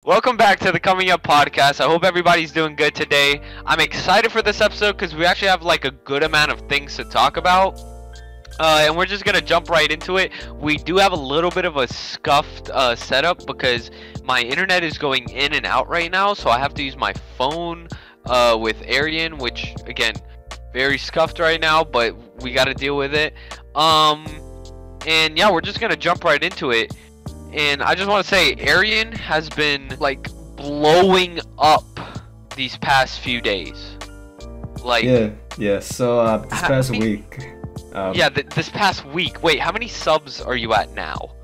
Welcome back to the Coming Up podcast. I hope everybody's doing good today. I'm excited for this episode because we actually have like a good amount of things to talk about. And we're just going to jump right into it. We do have a little bit of a scuffed setup because my internet is going in and out right now. So I have to use my phone with Arian, which again, very scuffed right now, but we got to deal with it. And yeah, we're just going to jump right into it. And I just want to say, Arian has been, like, blowing up these past few days. Like... Yeah, so, this past week... this past week. Wait, how many subs are you at now?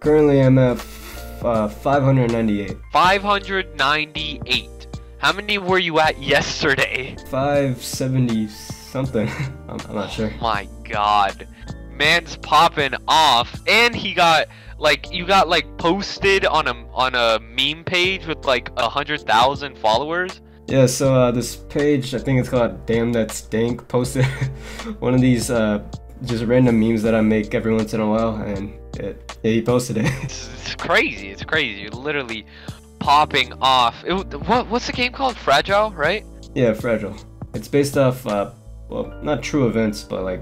Currently, I'm at 598. 598. How many were you at yesterday? 570-something. I'm not sure. Oh my god. Man's popping off. And he got... Like, you got, like, posted on a meme page with, like, 100,000 followers. Yeah, so, this page, I think it's called Damn That Stink, posted one of these, just random memes that I make every once in a while, and he posted it. It's crazy, it's crazy. You're literally popping off. What's the game called? Fragile, right? Yeah, Fragile. It's based off, well, not true events, but, like,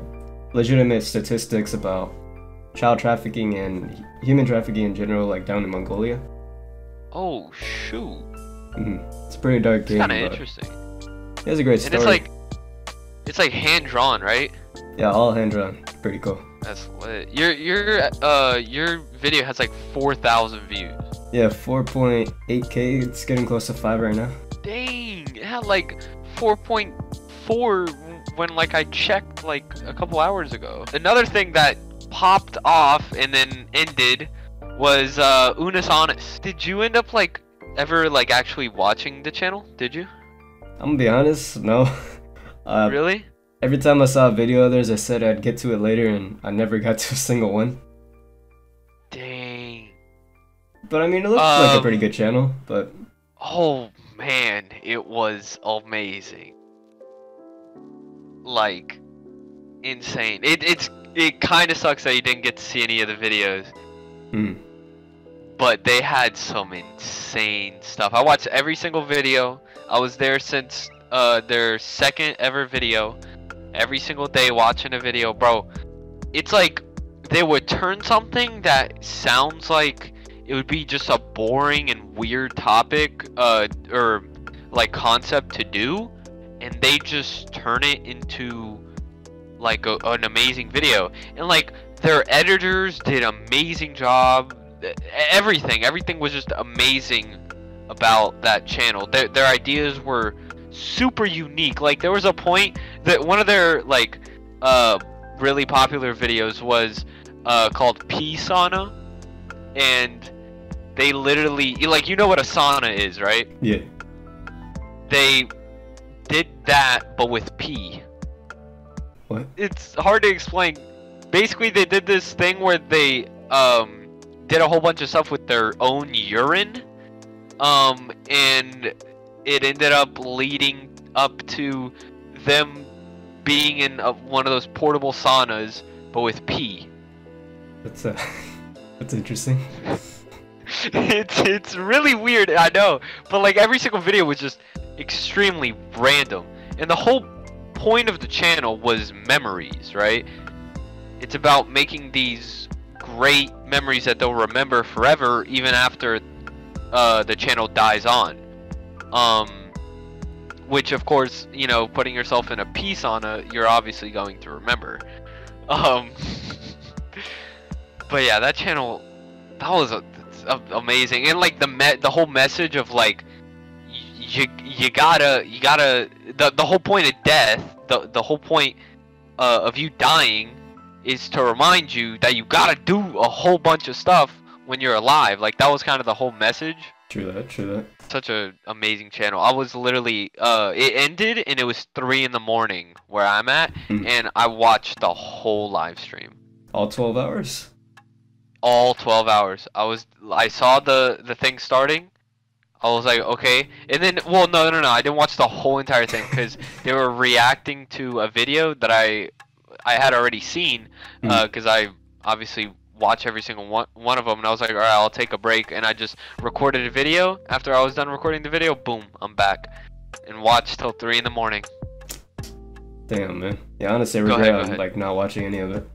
legitimate statistics about child trafficking and human trafficking in general, like down in Mongolia. Oh shoot! It's a pretty dark game. It's kind of interesting. It has a great story. And it's like hand drawn, right? Yeah, all hand drawn. Pretty cool. That's lit. Your video has like 4,000 views. Yeah, 4.8K. It's getting close to 5 right now. Dang! It had like 4.4 when like I checked like a couple hours ago. Another thing that popped off and then ended was Unus Annus. Did you end up like ever like actually watching the channel? Did you? I'm gonna be honest, no. Really? Every time I saw a video of theirs, I said I'd get to it later, and I never got to a single one. Dang. But I mean, it looks like a pretty good channel. But oh man, it was amazing. Like insane. It kind of sucks that you didn't get to see any of the videos. But they had some insane stuff. I watched every single video. I was there since their second ever video. Every single day watching a video. Bro, it's like they would turn something that sounds like it would be just a boring and weird topic or like concept to do, and they just turn it into like an amazing video. And like their editors did an amazing job. Everything was just amazing about that channel. Their ideas were super unique. Like there was a point that one of their like really popular videos was called Pee Sauna, and they literally, like, you know what a sauna is, right? Yeah. They did that but with pee. What? It's hard to explain. Basically, they did this thing where they did a whole bunch of stuff with their own urine, and it ended up leading up to them being in one of those portable saunas, but with pee. That's interesting. It's really weird, I know, but like every single video was just extremely random, and the whole point of the channel was memories, right? It's about making these great memories that they'll remember forever, even after the channel dies on. Which of course, you know, putting yourself in a pee sauna, you're obviously going to remember. But yeah, that channel, that was amazing. And like the whole message of like you gotta the whole point of death, the whole point of you dying is to remind you that you gotta do a whole bunch of stuff when you're alive. Like that was kind of the whole message. True that. Such an amazing channel. I was literally it ended and it was 3 in the morning where I'm at, and I watched the whole live stream. All 12 hours? All 12 hours. I saw the thing starting. I was like, okay. And then, well, no, I didn't watch the whole entire thing because they were reacting to a video that I had already seen, because I obviously watch every single one of them, and I was like, all right, I'll take a break, and I just recorded a video. After I was done recording the video, boom, I'm back, and watched till 3 in the morning. Damn, man. Yeah, honestly, I regret like not watching any of it.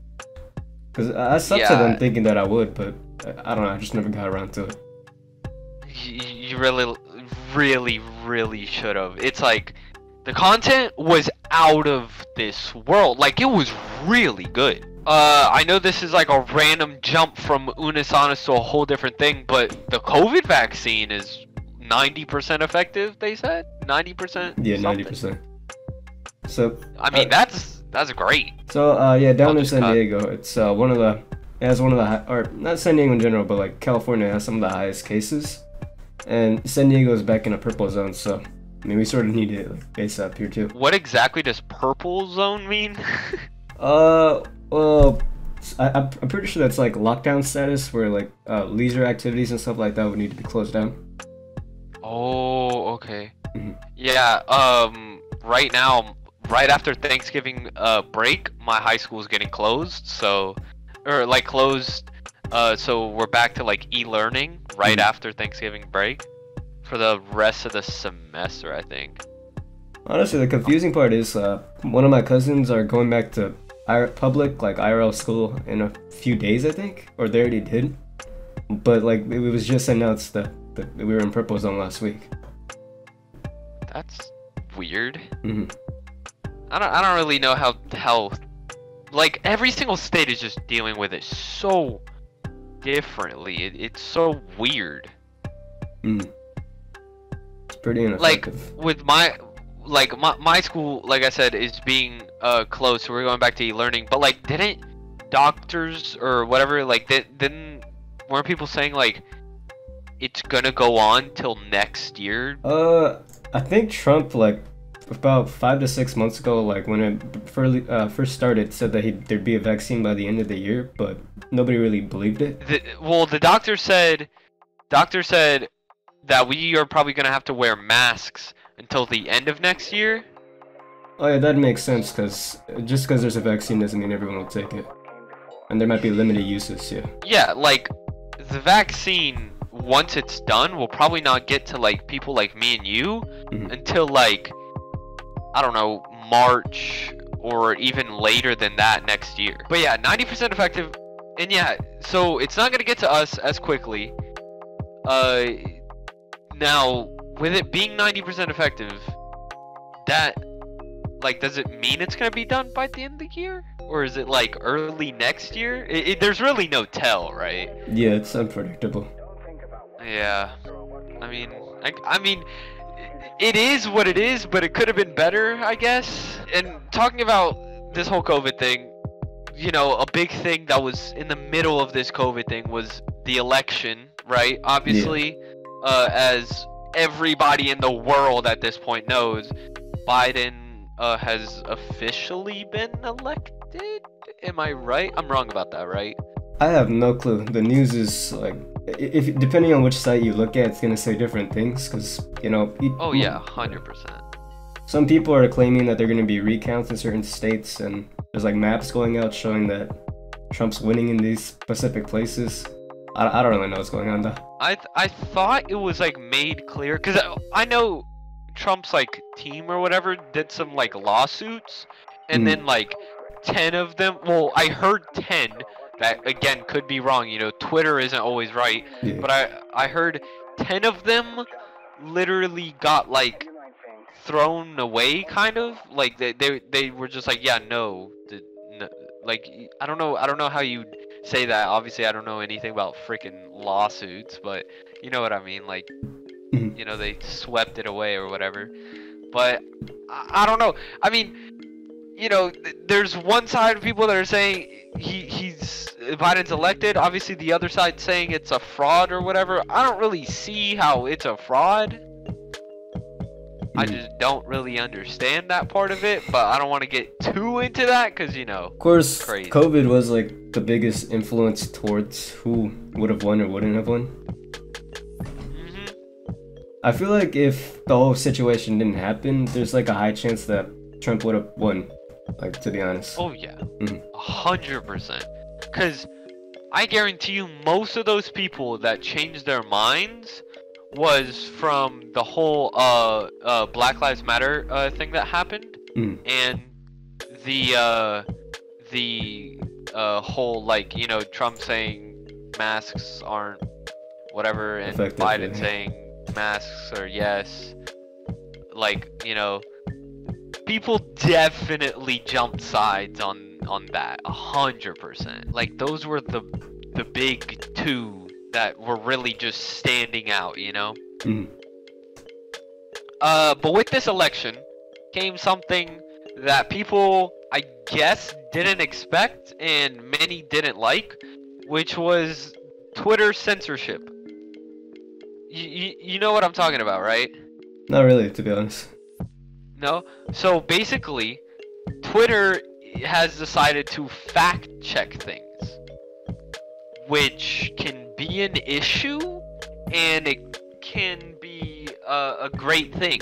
Cause I slept to them thinking that I would, but I don't know. I just never got around to it. You really should have. It's like the content was out of this world. Like, it was really good. I know this is like a random jump from Unnus Anus to a whole different thing, but the COVID vaccine is 90% effective. They said 90%. Yeah, 90%. So I mean, that's great. So yeah, down in San Diego, it's one of the or not San Diego in general, but like California has some of the highest cases, and San Diego is back in a purple zone. So I mean, we sort of need it like base up here too. What exactly does purple zone mean? Well, I'm pretty sure that's like lockdown status, where like leisure activities and stuff like that would need to be closed down. Oh, okay. Yeah. Right now, right after Thanksgiving break, my high school is getting closed. So, or like closed. So we're back to like e-learning right after Thanksgiving break for the rest of the semester, I think. Honestly, the confusing part is one of my cousins are going back to public, like IRL school in a few days, I think, or they already did. But like it was just announced that we were in purple zone last week. That's weird. I don't really know how like every single state is just dealing with it so differently. It's so weird. It's pretty ineffective. Like with my school, like I said, is being closed, so we're going back to e-learning. But like, didn't doctors or whatever, like weren't people saying like it's gonna go on till next year? I think Trump, like about 5 to 6 months ago, like when it first started, said that there'd be a vaccine by the end of the year, but nobody really believed it. The doctor said that we are probably gonna have to wear masks until the end of next year. Oh yeah, that makes sense, because just because there's a vaccine doesn't mean everyone will take it, and there might be limited uses. Yeah, like the vaccine, once it's done, will probably not get to like people like me and you until like, I don't know, March or even later than that next year. But yeah, 90% effective, and yeah, so it's not gonna get to us as quickly. Now with it being 90% effective, that like, does it mean it's gonna be done by the end of the year, or is it like early next year? There's really no tell, right? Yeah, it's unpredictable. Yeah, I mean, it is what it is, but it could have been better, I guess. And talking about this whole COVID thing, you know, a big thing that was in the middle of this COVID thing was the election, right? Obviously, as everybody in the world at this point knows, Biden has officially been elected. Am I right? I'm wrong about that, right? I have no clue. The news is like, if depending on which site you look at, it's gonna say different things, because you know. Oh yeah, 100%. Some people are claiming that they're gonna be recounts in certain states, and there's like maps going out showing that Trump's winning in these specific places. I don't really know what's going on though. I thought it was like made clear, because I know Trump's like team or whatever did some like lawsuits, and then like 10 of them, well, I heard 10, that again could be wrong, you know, Twitter isn't always right, but I heard 10 of them literally got like thrown away, kind of like they were just like, yeah, no, like I don't know how you say that. Obviously I don't know anything about freaking lawsuits, but you know what I mean, like, you know, they swept it away or whatever. But I don't know, I mean, you know, there's one side of people that are saying Biden's elected. Obviously the other side saying it's a fraud or whatever. I don't really see how it's a fraud. I just don't really understand that part of it, but I don't want to get too into that, because, you know, of course, crazy. COVID was like the biggest influence towards who would have won or wouldn't have won. I feel like if the whole situation didn't happen, there's like a high chance that Trump would have won, like, to be honest. Oh yeah, 100%. Because I guarantee you most of those people that changed their minds was from the whole Black Lives Matter thing that happened, and the whole, like, you know, Trump saying masks aren't whatever, and effective, Biden saying masks are yes. Like, you know, people definitely jumped sides on that 100%. Like, those were the big two that were really just standing out, you know. But with this election came something that people, I guess, didn't expect and many didn't like, which was Twitter censorship. You know what I'm talking about, right? Not really, to be honest. No? So basically, Twitter has decided to fact check things, which can be an issue, and it can be a great thing.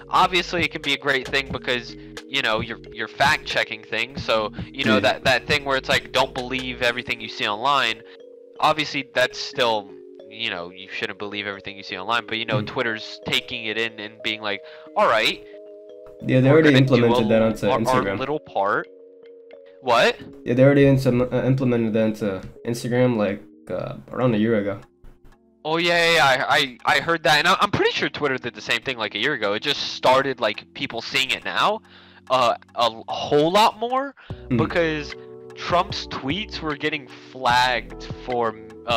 Obviously, it can be a great thing because, you know, you're fact checking things. So, you know, that thing where it's like, don't believe everything you see online. Obviously, that's still, you know, you shouldn't believe everything you see online. But, you know, Twitter's taking it in and being like, all right. Yeah, they already implemented that onto Instagram. Our little part. What? Yeah, they already implemented that into Instagram like around a year ago. Oh yeah, I heard that, and I'm pretty sure Twitter did the same thing like a year ago. It just started like people seeing it now, a whole lot more, because Trump's tweets were getting flagged for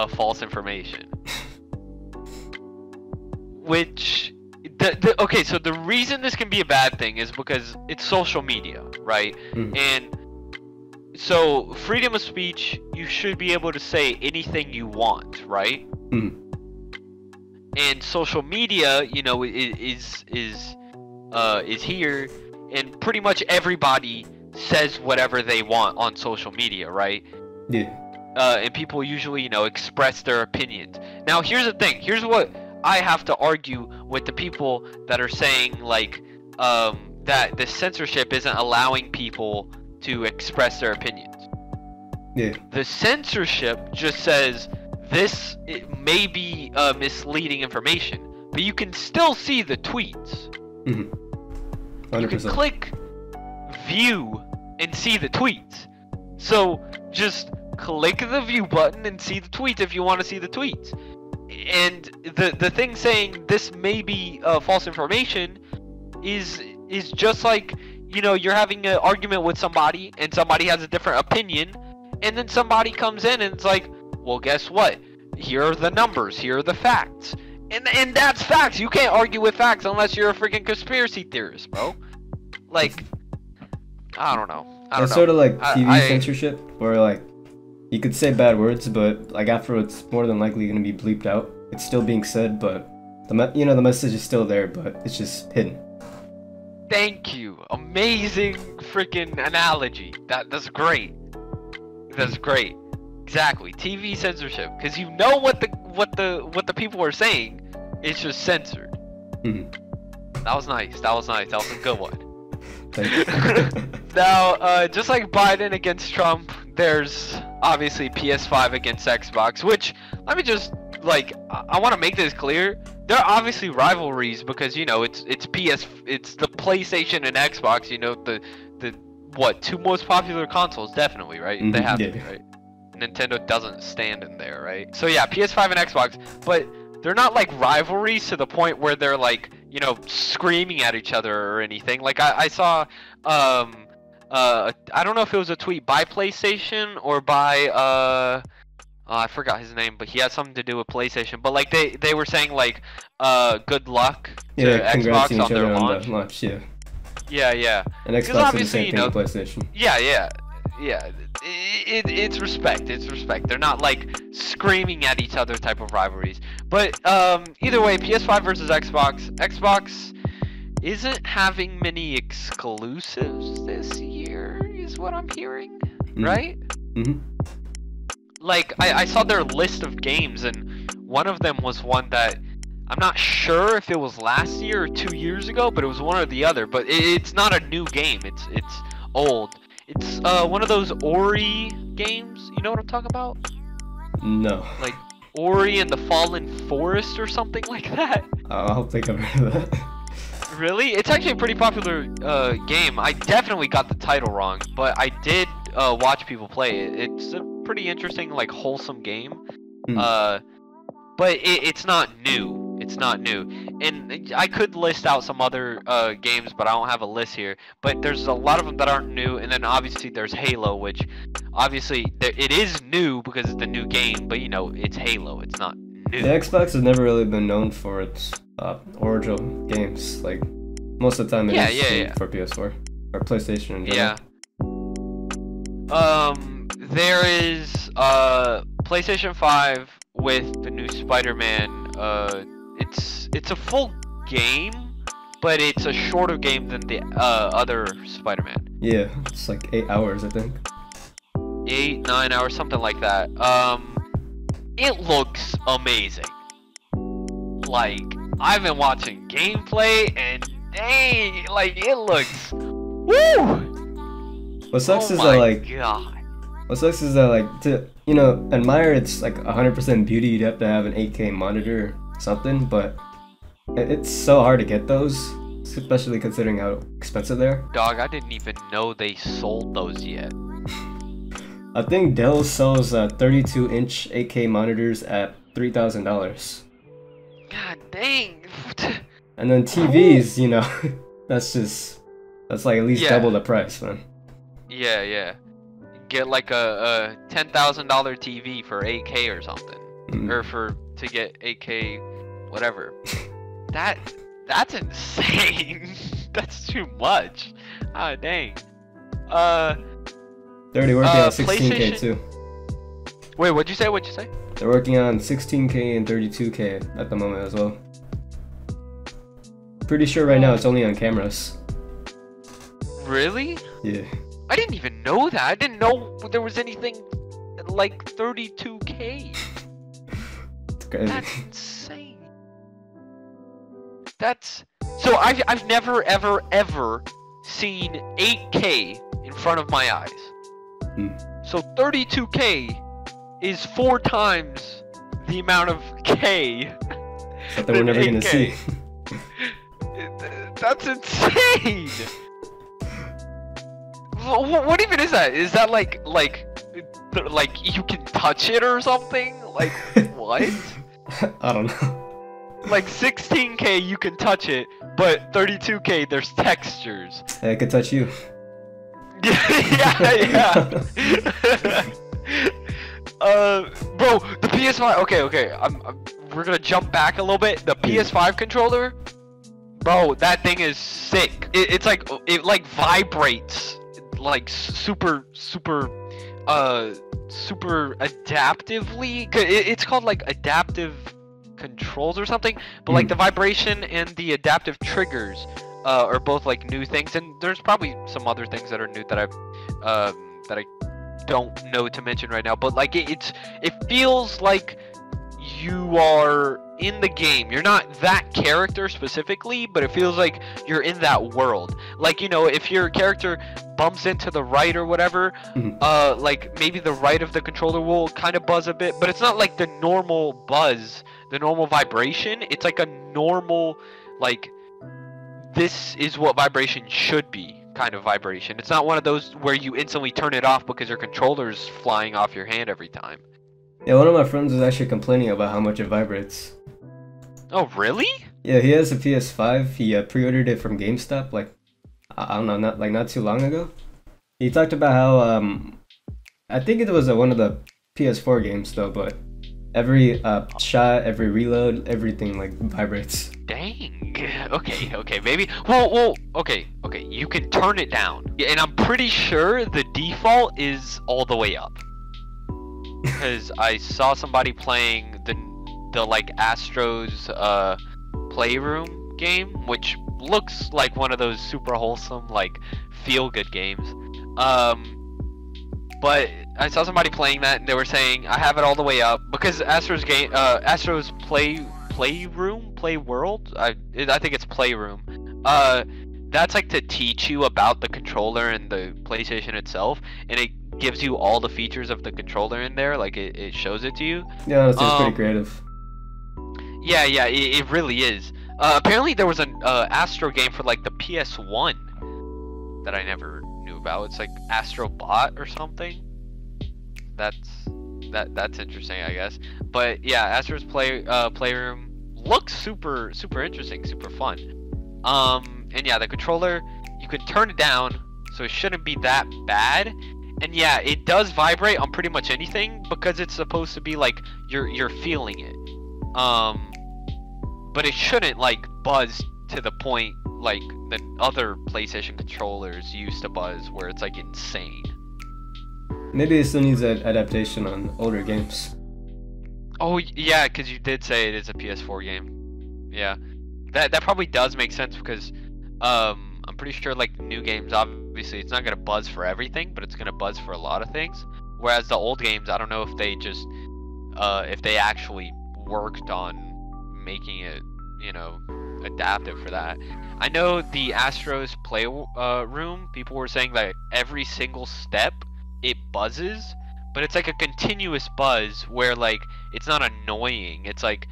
false information. Which, okay, so the reason this can be a bad thing is because it's social media, right? And so freedom of speech, you should be able to say anything you want, right? And social media, you know, is here, and pretty much everybody says whatever they want on social media, right? Yeah. And people usually, you know, express their opinions. Now, here's the thing. Here's what I have to argue with the people that are saying, like, that the censorship isn't allowing people to express their opinions. Yeah. The censorship just says this may be misleading information, but you can still see the tweets. 100%. You can click view and see the tweets. So just click the view button and see the tweets if you want to see the tweets. And the thing saying this may be false information is just like, you know, you're having an argument with somebody and somebody has a different opinion, and then somebody comes in and it's like, well, guess what? Here are the numbers. Here are the facts. And that's facts. You can't argue with facts unless you're a freaking conspiracy theorist, bro. Like, I don't know. It's sort of like TV censorship, where like you could say bad words, but like after it's more than likely going to be bleeped out. It's still being said, but the message is still there, but it's just hidden. Thank you. Amazing freaking analogy. That's great. That's great. Exactly. TV censorship, because you know what the people are saying. It's just censored. That was nice. That was nice. That was a good one. Now, just like Biden against Trump, there's obviously PS5 against Xbox, which, let me just, like, I want to make this clear. There are obviously rivalries because, you know, it's the PlayStation and Xbox, you know, the what, two most popular consoles, definitely, right? They have to be, right? Nintendo doesn't stand in there, right? So yeah, PS5 and Xbox, but they're not like rivalries to the point where they're like, you know, screaming at each other or anything. Like I saw, I don't know if it was a tweet by PlayStation or by I forgot his name, but he had something to do with PlayStation. But like they were saying like, good luck to Xbox on their launch. Yeah. And Xbox is the same thing with PlayStation. Yeah. It's respect. It's respect. They're not like screaming at each other type of rivalries. But either way, PS5 versus Xbox. Xbox isn't having many exclusives this year, is what I'm hearing, right? Like I saw their list of games, and one of them was one that I'm not sure if it was last year or 2 years ago, but it was one or the other. But it's not a new game. It's old. It's one of those Ori games. You know what I'm talking about? No. Like Ori and the Fallen Forest or something like that. I don't think I've heard of that. Really? It's actually a pretty popular game. I definitely got the title wrong, but I did watch people play it. It's a pretty interesting, like, wholesome game. But it's not new. It's not new. And I could list out some other games, but I don't have a list here. But there's a lot of them that aren't new, and then obviously there's Halo, which obviously it is new because it's the new game, but you know, it's Halo. It's not new. The Xbox has never really been known for its original games. Like, most of the time it is for PS4 or PlayStation in general. Yeah. There is PlayStation 5 with the new Spider-Man. It's a full game, but it's a shorter game than the other Spider-Man. Yeah, it's like 8 hours, I think. 8, 9 hours, something like that. It looks amazing. Like, I've been watching gameplay, and dang, like, it looks, woo! What sucks is my that, like, God. what sucks is that, like, to, you know, admire it's like 100% beauty, you'd have to have an 8K monitor or something, but it's so hard to get those, especially considering how expensive they are. Dog, I didn't even know they sold those yet. I think Dell sells 32-inch 8K monitors at $3,000. God dang. And then TVs, you know, that's like at least double the price, man. Yeah. Get like a $10,000 TV for 8K or something, or to get 8K, whatever. That's insane. That's too much. Ah, dang. They're already working on 16K too. Wait, what'd you say? They're working on 16K and 32K at the moment as well. Pretty sure right now it's only on cameras. Really? Yeah. I didn't even know that. I didn't know there was anything like 32K. It's crazy. That's insane. So I've never ever seen 8K in front of my eyes. So 32K is 4 times the amount of K that we're never 8K. gonna see. That's insane. What even is that? Is that like you can touch it or something? Like what? I don't know. Like 16K you can touch it, but 32K there's textures. Hey, I could touch you. yeah. Bro, the PS5. Okay. We're gonna jump back a little bit. The PS5 controller, bro, that thing is sick. It vibrates like super adaptively. It's called like adaptive controls or something. But like the vibration and the adaptive triggers are both like new things, and there's probably some other things that are new that I don't know to mention right now. But like it feels like you are in the game. You're not that character specifically, but it feels like you're in that world. Like, you know, if your character bumps into the right or whatever, like maybe the right of the controller will kind of buzz a bit, but it's not like the normal buzz, the normal vibration. It's like a normal, like, this is what vibration should be kind of vibration. It's not one of those where you instantly turn it off because your controller's flying off your hand every time. Yeah, one of my friends was actually complaining about how much it vibrates. Oh, really? Yeah, he has a PS5. He pre-ordered it from GameStop, like, I don't know, not too long ago. He talked about how, I think it was one of the PS4 games though, but every shot, every reload, everything like vibrates. Dang. Okay, maybe. Well, okay. You can turn it down, and I'm pretty sure the default is all the way up. Because I saw somebody playing the like Astro's Playroom game, which looks like one of those super wholesome, like, feel-good games. But I saw somebody playing that, and they were saying I have it all the way up because Astro's Playworld. I think it's Playroom. That's like to teach you about the controller and the PlayStation itself, and it gives you all the features of the controller in there. Like it shows it to you. Yeah, that seems pretty creative. Yeah, it really is. Apparently there was an Astro game for like the PS1 that I never knew about. It's like Astro Bot or something. That's interesting, I guess. But yeah, Astro's Playroom looks super interesting, super fun. And yeah, the controller, you can turn it down, so it shouldn't be that bad. And yeah, it does vibrate on pretty much anything because it's supposed to be like you're feeling it. But it shouldn't like buzz to the point like the other PlayStation controllers used to buzz, where it's like insane. Maybe it still needs an adaptation on older games. Oh yeah, because you did say it is a PS4 game. Yeah, that probably does make sense because I'm pretty sure like new games, obviously it's not gonna buzz for everything, but it's gonna buzz for a lot of things. Whereas the old games, I don't know if they just if they actually worked on making it, you know, adaptive for that. I know the Astro's Playroom, people were saying that every single step it buzzes, but it's like a continuous buzz where like it's not annoying. It's like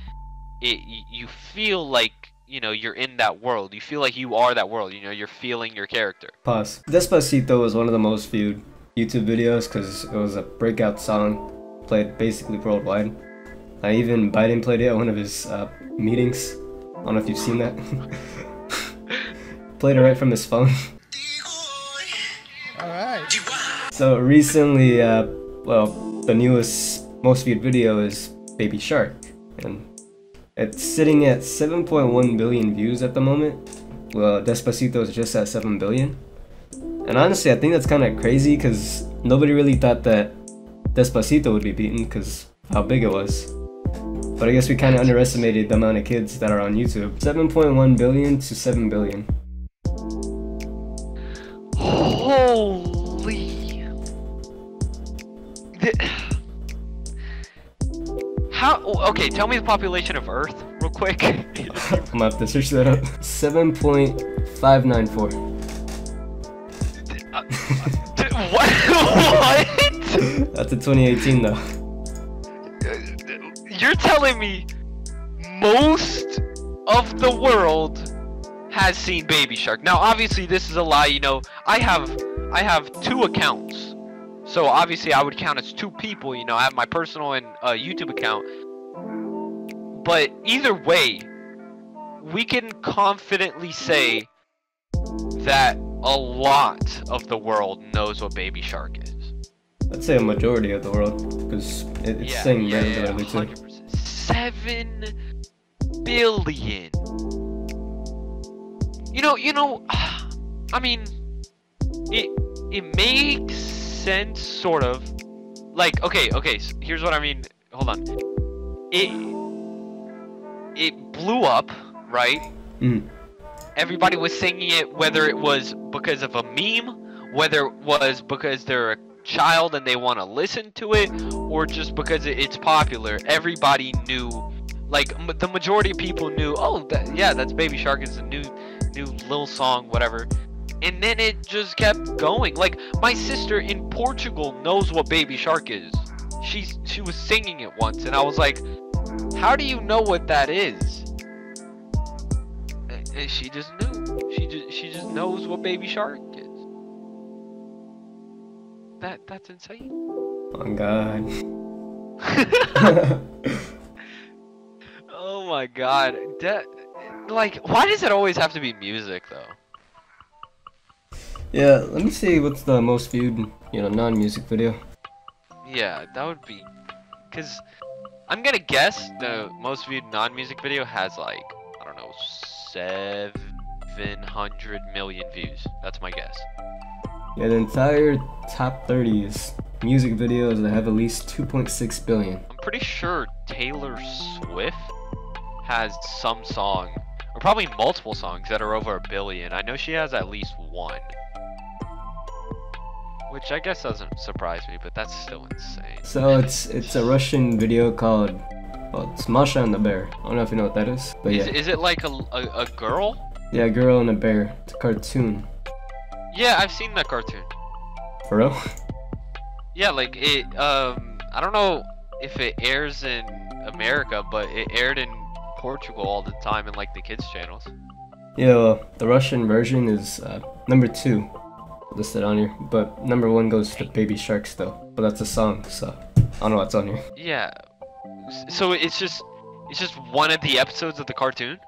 you feel like, you know, you're in that world. You feel like you are that world. You know, you're feeling your character. Pause. Despacito was one of the most viewed YouTube videos because it was a breakout song played basically worldwide. Even Biden played it at one of his meetings. I don't know if you've seen that. Played it right from his phone. Alright. So recently, well, the newest most viewed video is Baby Shark. And it's sitting at 7.1 billion views at the moment. Well, Despacito is just at 7 billion. And honestly, I think that's kind of crazy because nobody really thought that Despacito would be beaten because how big it was. But I guess we kind of underestimated the amount of kids that are on YouTube. 7.1 billion to 7 billion. Holy. How? Okay, tell me the population of Earth real quick. I'm gonna have to search that up. 7.594. What? What? That's a 2018 though. You're telling me most of the world has seen Baby Shark. Now, obviously, this is a lie. You know, I have 2 accounts, so obviously I would count as 2 people. You know, I have my personal and YouTube account. But either way, we can confidently say that a lot of the world knows what Baby Shark is. I'd say a majority of the world, because it's saying regularly too. 7 billion. You know, I mean, it makes sense, sort of. Like, okay, so here's what I mean. Hold on. It blew up, right? Everybody was singing it, whether it was because of a meme, whether it was because they're a child and they want to listen to it, or just because it's popular. Everybody knew, like the majority of people knew, oh that's Baby Shark, is a new little song, whatever. And then it just kept going. Like my sister in Portugal knows what Baby Shark is. She was singing it once, and I was like, how do you know what that is? And she just knew. She just knows what Baby Shark is. That's insane. Oh god. Oh my god. Like, why does it always have to be music though? Yeah, let me see what's the most viewed, you know, non-music video. Yeah, that would be, cause I'm gonna guess the most viewed non-music video has like, I don't know, 700 million views. That's my guess. Yeah, the entire top 30 is music videos that have at least 2.6 billion. I'm pretty sure Taylor Swift has some song, or probably multiple songs that are over 1 billion. I know she has at least one. Which I guess doesn't surprise me, but that's still insane. So it's a Russian video called, well, it's Masha and the Bear. I don't know if you know what that is, but yeah. Is it like a girl? Yeah, a girl and a bear. It's a cartoon. Yeah, I've seen that cartoon. For real? Yeah, like it. I don't know if it airs in America, but it aired in Portugal all the time in like the kids channels. Yeah, well, the Russian version is number 2 listed on here, but number 1 goes to Baby Shark still. But that's a song, so I don't know what's on here. Yeah. So it's just one of the episodes of the cartoon.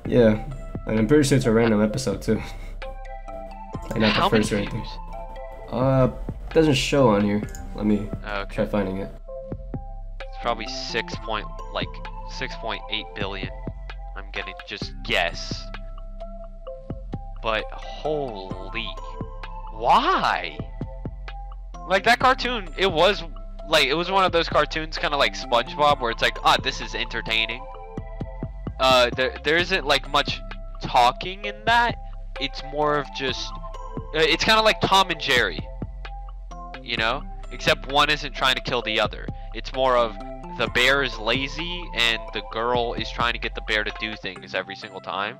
Yeah, and I'm pretty sure it's a random episode too. Like not How the first or many anything. views? Doesn't show on here. Let me Okay. try finding it. It's probably 6.8 billion. I'm gonna just guess. But holy, why? Like that cartoon, it was one of those cartoons, kind of like SpongeBob, where it's like, ah, this is entertaining. There isn't like much talking in that. It's more of just, it's kind of like Tom and Jerry, you know, except one isn't trying to kill the other. It's more of the bear is lazy and the girl is trying to get the bear to do things every single time.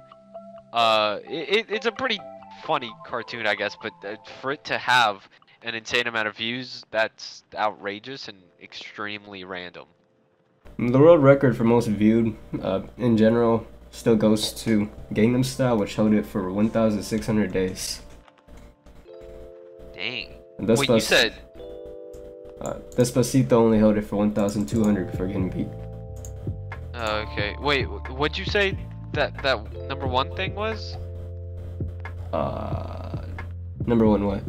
It's a pretty funny cartoon, I guess, but for it to have an insane amount of views, that's outrageous and extremely random. The world record for most viewed, in general, still goes to Gangnam Style, which held it for 1,600 days. Dang. And Wait, you said... Despacito only held it for 1,200 before getting beat. Okay. Wait, what'd you say that number 1 thing was? Number 1 what?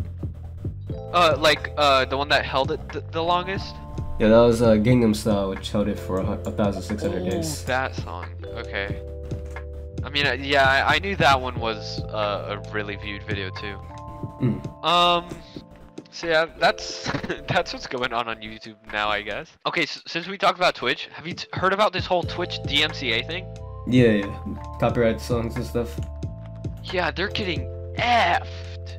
The one that held it the longest? Yeah, that was Gangnam Style, which held it for 1,600 days. That song. Okay. I mean, yeah, I knew that one was a really viewed video too. So yeah, that's that's what's going on YouTube now, I guess. Okay, so since we talked about Twitch, have you heard about this whole Twitch DMCA thing? Yeah, copyright songs and stuff. Yeah, they're getting effed.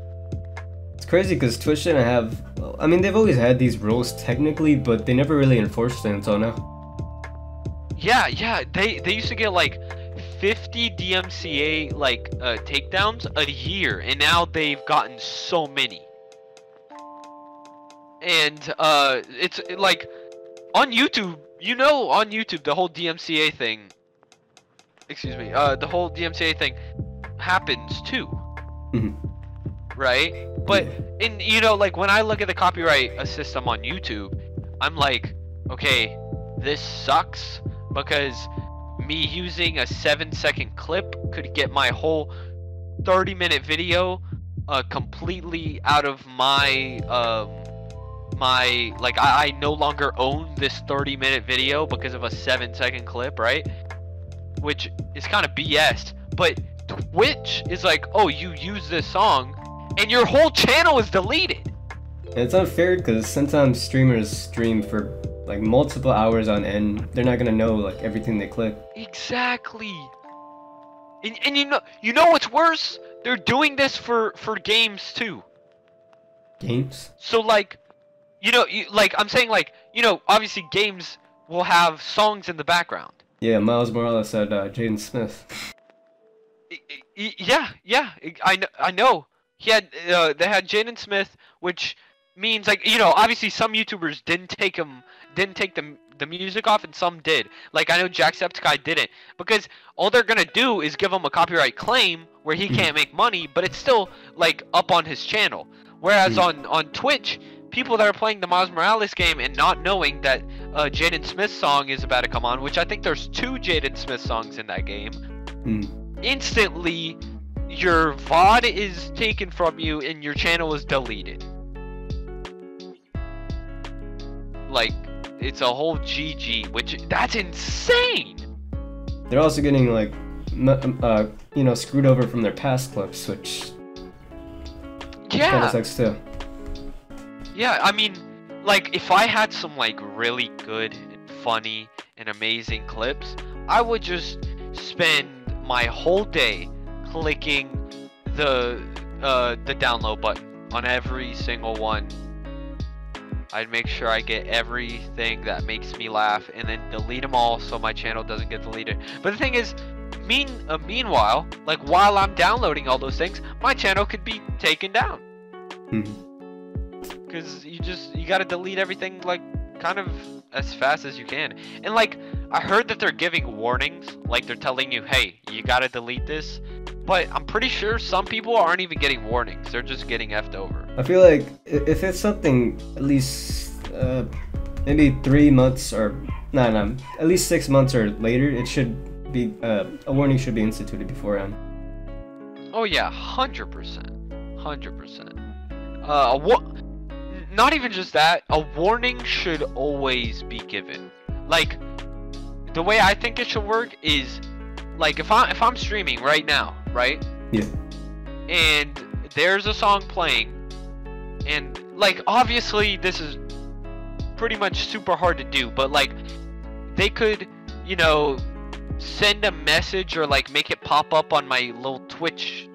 It's crazy because Twitch didn't have. I mean, they've always had these rules technically, but they never really enforced it until now. Yeah, they used to get like 50 DMCA like takedowns a year, and now they've gotten so many. And it's like on YouTube, you know, on YouTube the whole DMCA thing. Excuse me, the whole DMCA thing happens too, right? But in like when I look at the copyright system on YouTube, I'm like, okay, this sucks because me using a 7-second clip could get my whole 30-minute video completely out of my I no longer own this 30-minute video because of a 7-second clip, right? Which is kind of BS. But Twitch is like, oh, you use this song and your whole channel is deleted. And it's unfair because sometimes streamers stream for like multiple hours on end. They're not gonna know like everything they click. Exactly. And you know what's worse? They're doing this for games too. Games? So like, I'm saying like, obviously games will have songs in the background. Yeah, Miles Morales said Jaden Smith. Yeah, I know. He had they had Jaden Smith, which means like, obviously some YouTubers didn't take the music off and some did. Like I know Jacksepticeye didn't, because all they're gonna do is give him a copyright claim where he can't make money, but it's still like up on his channel. Whereas on Twitch, people that are playing the Miles Morales game and not knowing that Jaden Smith's song is about to come on, which I think there's 2 Jaden Smith songs in that game, instantly your VOD is taken from you and your channel is deleted. Like, it's a whole GG, which that's insane. They're also getting like, screwed over from their past clips, which kind of sucks too. Yeah, I mean, like if I had some like really good and funny and amazing clips, I would just spend my whole day clicking the download button on every single one. I'd make sure I get everything that makes me laugh and then delete them all so my channel doesn't get deleted. But the thing is, meanwhile, like while I'm downloading all those things, my channel could be taken down. because you gotta delete everything like kind of as fast as you can. And like I heard that they're giving warnings, like they're telling you, hey, you gotta delete this. But I'm pretty sure some people aren't even getting warnings. They're just getting effed over. I feel like if it's something at least maybe 3 months or at least 6 months or later, it should be a warning should be instituted beforehand. Oh yeah, 100%, 100%. Not even just that. A warning should always be given. Like the way I think it should work is, like if I'm streaming right now, right? Yeah. And there's a song playing, and like obviously this is pretty much super hard to do, but like they could, you know, send a message or like make it pop up on my little Twitch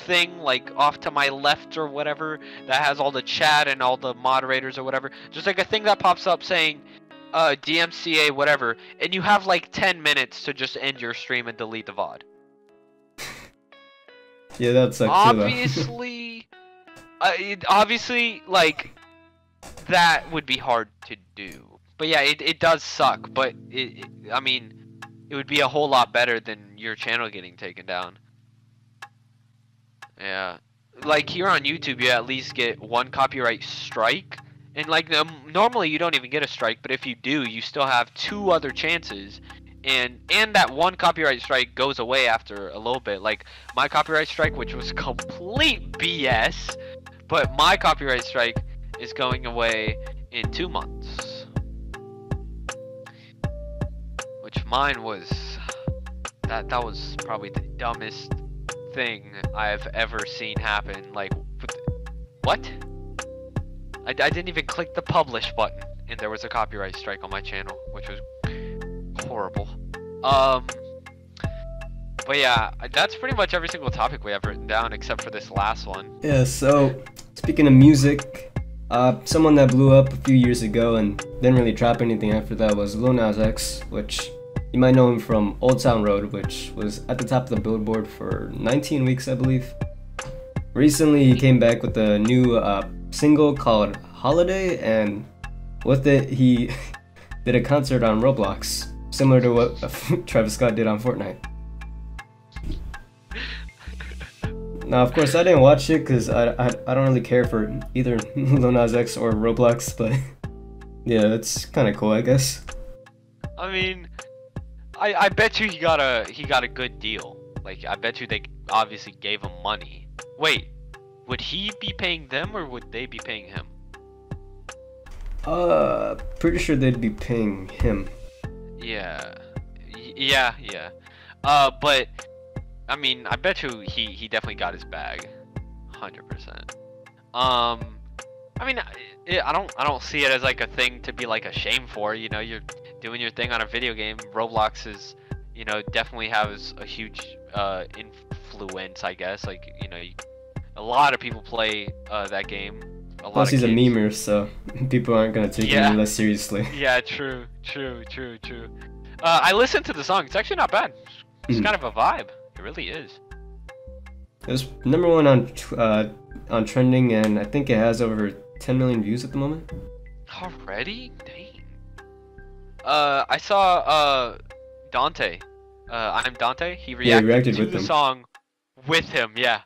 thing, like off to my left or whatever, that has all the chat and all the moderators or whatever, just like a thing that pops up saying DMCA whatever, and you have like 10 minutes to just end your stream and delete the VOD. Yeah, that's like obviously obviously like that would be hard to do, but yeah, it does suck, but I mean it would be a whole lot better than your channel getting taken down. Yeah, like here on YouTube you at least get 1 copyright strike, and like normally you don't even get a strike, but if you do, you still have 2 other chances, and that 1 copyright strike goes away after a little bit. Like my copyright strike, which was complete BS, but my copyright strike is going away in 2 months, which mine was that was probably the dumbest thing I've ever seen happen. Like what? I didn't even click the publish button and there was a copyright strike on my channel, which was horrible. But yeah, that's pretty much every single topic we have written down except for this last one. Yeah, so speaking of music, someone that blew up a few years ago and didn't really drop anything after that was Lil Nas X, which you might know him from Old Town Road, which was at the top of the Billboard for 19 weeks, I believe. Recently, he came back with a new single called Holiday, and with it, he did a concert on Roblox, similar to what Travis Scott did on Fortnite. Now, of course, I didn't watch it because I don't really care for either Lil Nas X or Roblox, but yeah, that's kind of cool, I guess. I mean, I bet you he got a good deal. Like I bet you they obviously gave him money. Wait, would he be paying them or would they be paying him? Pretty sure they'd be paying him. Yeah. But I mean, I bet you he definitely got his bag, 100%. I mean, I don't see it as like a thing to be like ashamed for. You know, you're doing your thing on a video game. Roblox is, you know, definitely has a huge influence, I guess. Like, you know, a lot of people play that game. Plus, he's a memer, so people aren't gonna take him less seriously. Yeah, true. I listened to the song. It's actually not bad. It's kind of a vibe. It really is. It was #1 on trending, and I think it has over 10 million views at the moment. Already? Dang. I saw Dante. I'm Dante. He reacted to the song with him. Yeah.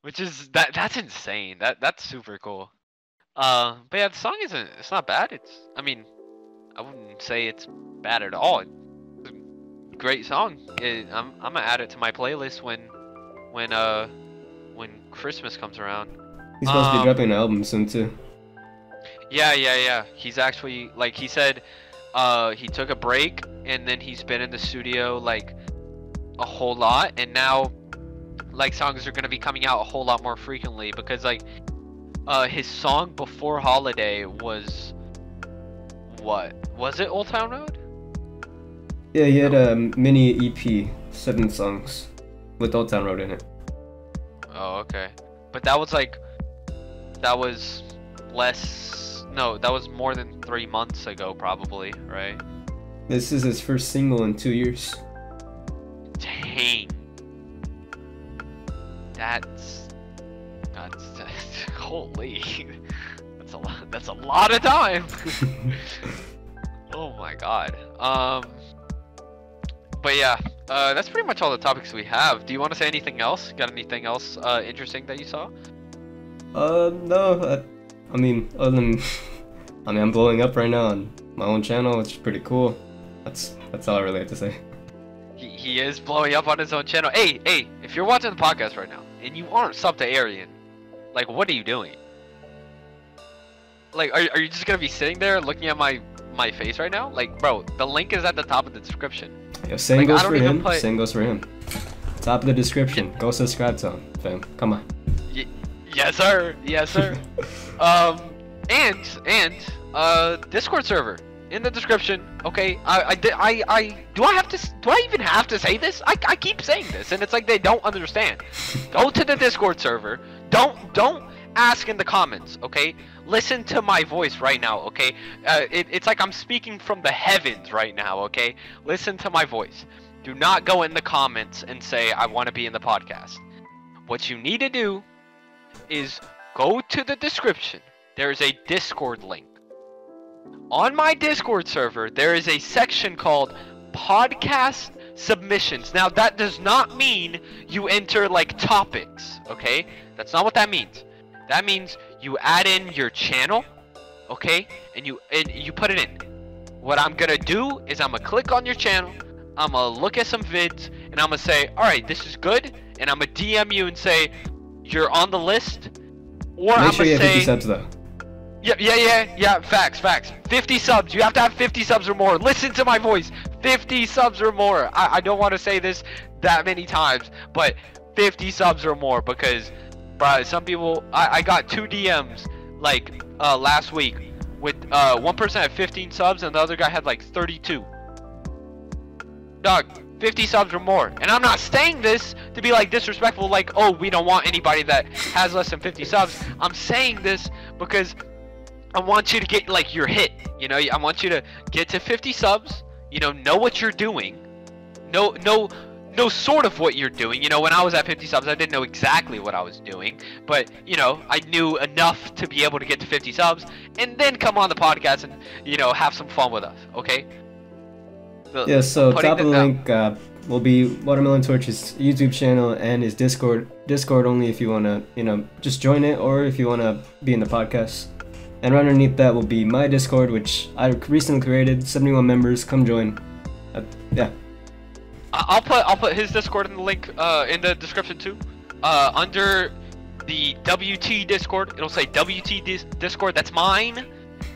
Which is that's insane. That's super cool. But yeah, the song it's not bad. I mean, I wouldn't say it's bad at all. It's a great song. I'm gonna add it to my playlist when Christmas comes around. He's supposed to be dropping an album soon too. Yeah. He's actually, like he said, he took a break and then he's been in the studio like a whole lot, and now like songs are gonna be coming out a whole lot more frequently because like his song before Holiday was what? Was it Old Town Road? Yeah, he had a mini EP, 7 songs with Old Town Road in it. Oh, okay. But that was that was more than 3 months ago probably, right? This is his first single in 2 years. Dang. That's Holy, that's a lot of time. Oh my god. But yeah, that's pretty much all the topics we have. Do you want to say anything else? Got anything else interesting that you saw? No. I mean, other than, I'm blowing up right now on my own channel, which is pretty cool. That's all I really have to say. He is blowing up on his own channel. Hey, if you're watching the podcast right now and you aren't subbed to Aryan, like, what are you doing? Like, are you just gonna be sitting there looking at my face right now? Like, bro, the link is at the top of the description. Yeah, same goes for him. Same goes for him. Top of the description. Go subscribe to him, fam. Come on. Yes, sir. Yes, sir. and Discord server in the description. Okay. Do I even have to say this? I keep saying this, and it's like they don't understand. Go to the Discord server. Don't ask in the comments. Okay. Listen to my voice right now. Okay. It's like I'm speaking from the heavens right now. Okay. Listen to my voice. Do not go in the comments and say I want to be in the podcast. What you need to do is go to the description. There is a Discord link. On my Discord server, there is a section called podcast submissions. Now, that does not mean you enter like topics, okay? That's not what that means. That means you add in your channel, okay? And you put it in. What I'm gonna do is I'm gonna click on your channel, I'm gonna look at some vids, and I'm gonna say, alright, this is good, and I'm gonna DM you and say, you're on the list, or I'm gonna say... Make sure you have 50 subs though. Yeah, facts. 50 subs, you have to have 50 subs or more. Listen to my voice, 50 subs or more. I don't want to say this that many times, but 50 subs or more, because, bruh, some people, I got 2 DMs, like, last week, with, one person had 15 subs, and the other guy had, like, 32. Dog, 50 subs or more. And I'm not saying this to be like disrespectful, like, oh, we don't want anybody that has less than 50 subs. I'm saying this because I want you to get like your hit, you know. I want you to get to 50 subs, you know what you're doing, know sort of what you're doing. You know, when I was at 50 subs, I didn't know exactly what I was doing, but you know, I knew enough to be able to get to 50 subs and then come on the podcast and, you know, have some fun with us, okay? Yeah, so top of the link will be Watermelontorch's YouTube channel and his Discord only if you want to, you know, just join it, or if you want to be in the podcast. And right underneath that will be my Discord, which I recently created, 71 members. Come join. Yeah. I'll put his Discord in the link in the description too. Under the WT Discord, it'll say WT Discord. That's mine,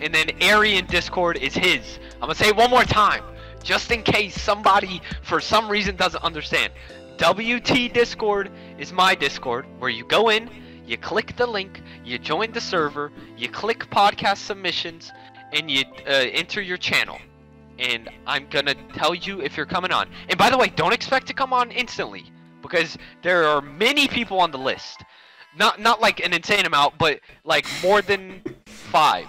and then Aryan Discord is his. I'm gonna say it one more time, just in case somebody for some reason doesn't understand. WT Discord is my Discord, where you go in, you click the link, you join the server, you click podcast submissions, and you enter your channel. And I'm gonna tell you if you're coming on. And by the way, don't expect to come on instantly, because there are many people on the list. Not like an insane amount, but like more than 5.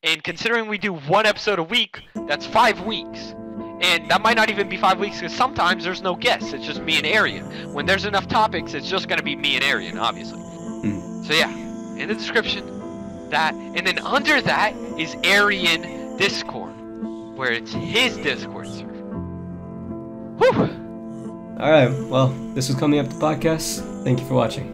And considering we do 1 episode a week, that's 5 weeks. And that might not even be 5 weeks, because sometimes there's no guests. It's just me and Aryan. When there's enough topics, it's just gonna be me and Aryan, obviously. So yeah, in the description, that, and then under that is Aryan Discord, where it's his Discord server. Whew! Alright, well, this was Coming Up the Podcast. Thank you for watching.